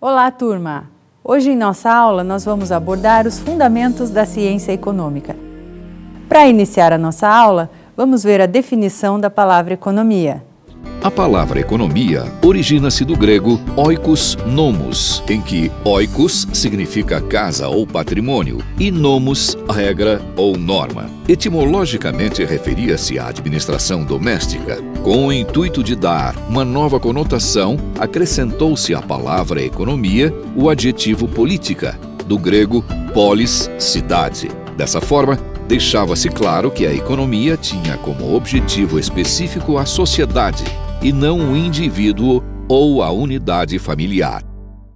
Olá, turma! Hoje em nossa aula nós vamos abordar os fundamentos da ciência econômica. Para iniciar a nossa aula, vamos ver a definição da palavra economia. A palavra economia origina-se do grego oikos nomos, em que oikos significa casa ou patrimônio e nomos, regra ou norma. Etimologicamente referia-se à administração doméstica. Com o intuito de dar uma nova conotação, acrescentou-se à palavra economia o adjetivo política, do grego polis, cidade. Dessa forma, deixava-se claro que a economia tinha como objetivo específico a sociedade, e não o indivíduo ou a unidade familiar.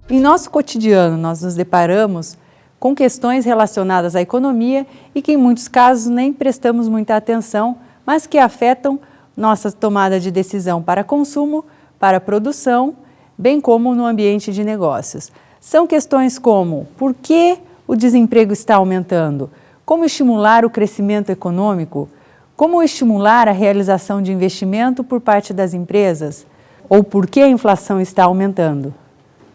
Em nosso cotidiano, nós nos deparamos com questões relacionadas à economia e que em muitos casos nem prestamos muita atenção, mas que afetam nossa tomada de decisão para consumo, para produção, bem como no ambiente de negócios. São questões como: por que o desemprego está aumentando? Como estimular o crescimento econômico? Como estimular a realização de investimento por parte das empresas? Ou por que a inflação está aumentando?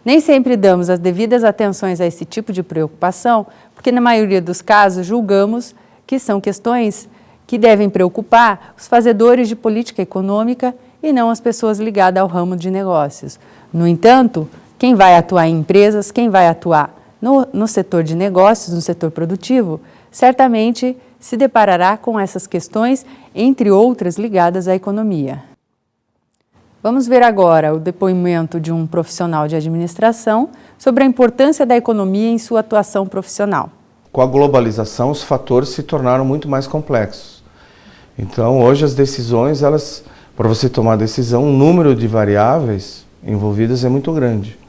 Nem sempre damos as devidas atenções a esse tipo de preocupação, porque na maioria dos casos julgamos que são questões que devem preocupar os fazedores de política econômica e não as pessoas ligadas ao ramo de negócios. No entanto, quem vai atuar em empresas, quem vai atuar no setor de negócios, no setor produtivo, certamente se deparará com essas questões, entre outras ligadas à economia. Vamos ver agora o depoimento de um profissional de administração sobre a importância da economia em sua atuação profissional. Com a globalização, os fatores se tornaram muito mais complexos. Então, hoje as decisões, para você tomar a decisão, o número de variáveis envolvidas é muito grande.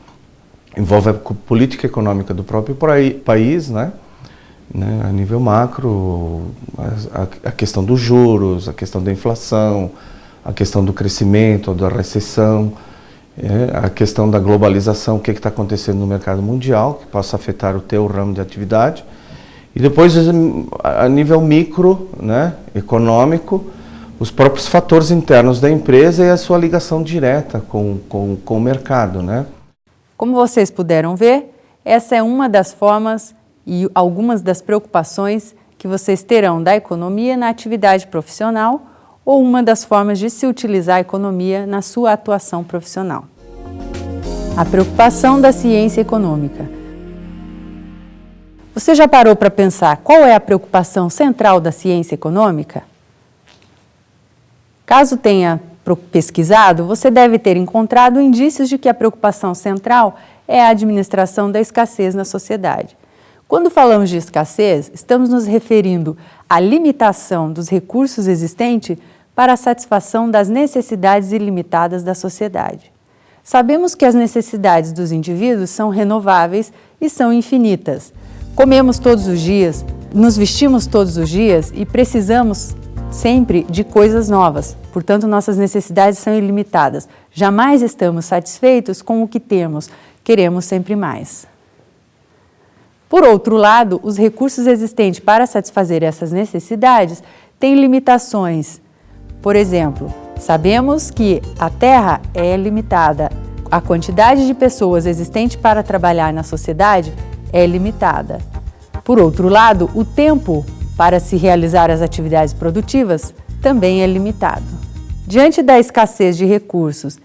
Envolve a política econômica do próprio país, né? A nível macro, a questão dos juros, a questão da inflação, a questão do crescimento, da recessão, a questão da globalização, o que está acontecendo no mercado mundial, que possa afetar o teu ramo de atividade. E depois, a nível micro, econômico, os próprios fatores internos da empresa e a sua ligação direta com o mercado. Como vocês puderam ver, essa é uma das formas e algumas das preocupações que vocês terão da economia na atividade profissional ou uma das formas de se utilizar a economia na sua atuação profissional. A preocupação da ciência econômica. Você já parou para pensar qual é a preocupação central da ciência econômica? Caso tenha pesquisado, você deve ter encontrado indícios de que a preocupação central é a administração da escassez na sociedade. Quando falamos de escassez, estamos nos referindo à limitação dos recursos existentes para a satisfação das necessidades ilimitadas da sociedade. Sabemos que as necessidades dos indivíduos são renováveis e são infinitas. Comemos todos os dias, nos vestimos todos os dias e precisamos sempre de coisas novas. Portanto, nossas necessidades são ilimitadas. Jamais estamos satisfeitos com o que temos, queremos sempre mais. Por outro lado, os recursos existentes para satisfazer essas necessidades têm limitações. Por exemplo, sabemos que a terra é limitada, a quantidade de pessoas existente para trabalhar na sociedade é limitada. Por outro lado, o tempo para se realizar as atividades produtivas também é limitado. Diante da escassez de recursos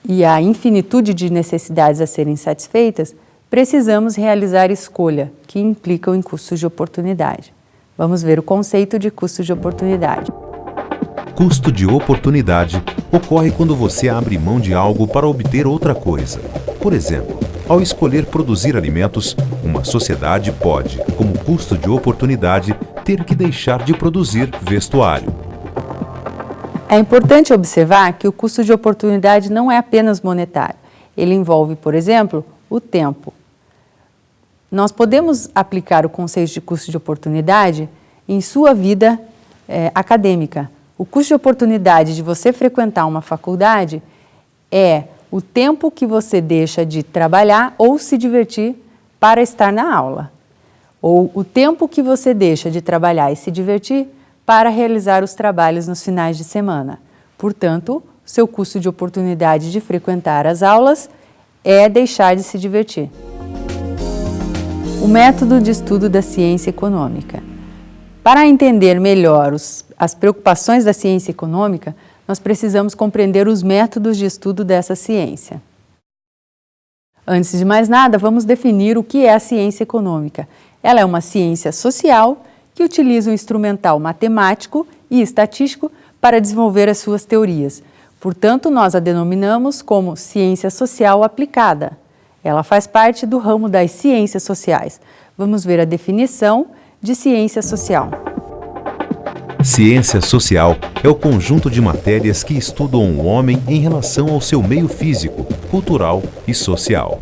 e a infinitude de necessidades a serem satisfeitas, precisamos realizar escolha, que implicam em custos de oportunidade. Vamos ver o conceito de custo de oportunidade. Custo de oportunidade ocorre quando você abre mão de algo para obter outra coisa. Por exemplo, ao escolher produzir alimentos, uma sociedade pode, como custo de oportunidade, ter que deixar de produzir vestuário. É importante observar que o custo de oportunidade não é apenas monetário. Ele envolve, por exemplo, o tempo. Nós podemos aplicar o conceito de custo de oportunidade em sua vida acadêmica. O custo de oportunidade de você frequentar uma faculdade é o tempo que você deixa de trabalhar ou se divertir para estar na aula. Ou o tempo que você deixa de trabalhar e se divertir para realizar os trabalhos nos finais de semana. Portanto, seu custo de oportunidade de frequentar as aulas é deixar de se divertir. O método de estudo da ciência econômica. Para entender melhor as preocupações da ciência econômica, nós precisamos compreender os métodos de estudo dessa ciência. Antes de mais nada, vamos definir o que é a ciência econômica. Ela é uma ciência social que utiliza um instrumental matemático e estatístico para desenvolver as suas teorias. Portanto, nós a denominamos como ciência social aplicada. Ela faz parte do ramo das ciências sociais. Vamos ver a definição de ciência social. Ciência social é o conjunto de matérias que estudam o homem em relação ao seu meio físico, cultural e social.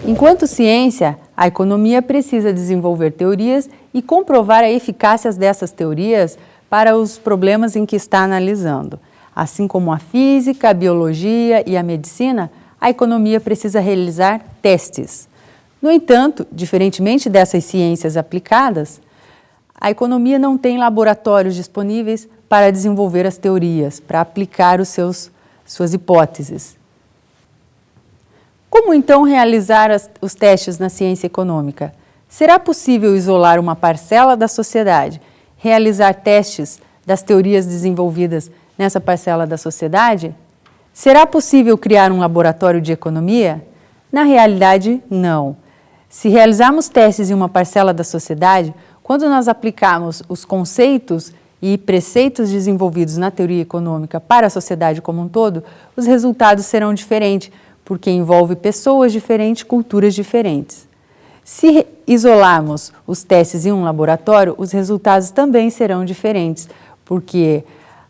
Enquanto ciência, a economia precisa desenvolver teorias e comprovar a eficácia dessas teorias para os problemas em que está analisando. Assim como a física, a biologia e a medicina, a economia precisa realizar testes. No entanto, diferentemente dessas ciências aplicadas, a economia não tem laboratórios disponíveis para desenvolver as teorias, para aplicar suas hipóteses. Como então realizar os testes na ciência econômica? Será possível isolar uma parcela da sociedade, realizar testes das teorias desenvolvidas nessa parcela da sociedade? Será possível criar um laboratório de economia? Na realidade, não. Se realizarmos testes em uma parcela da sociedade, quando nós aplicarmos os conceitos e preceitos desenvolvidos na teoria econômica para a sociedade como um todo, os resultados serão diferentes, porque envolve pessoas diferentes, culturas diferentes. Se isolarmos os testes em um laboratório, os resultados também serão diferentes, porque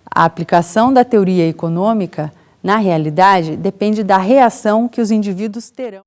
a aplicação da teoria econômica, na realidade, depende da reação que os indivíduos terão.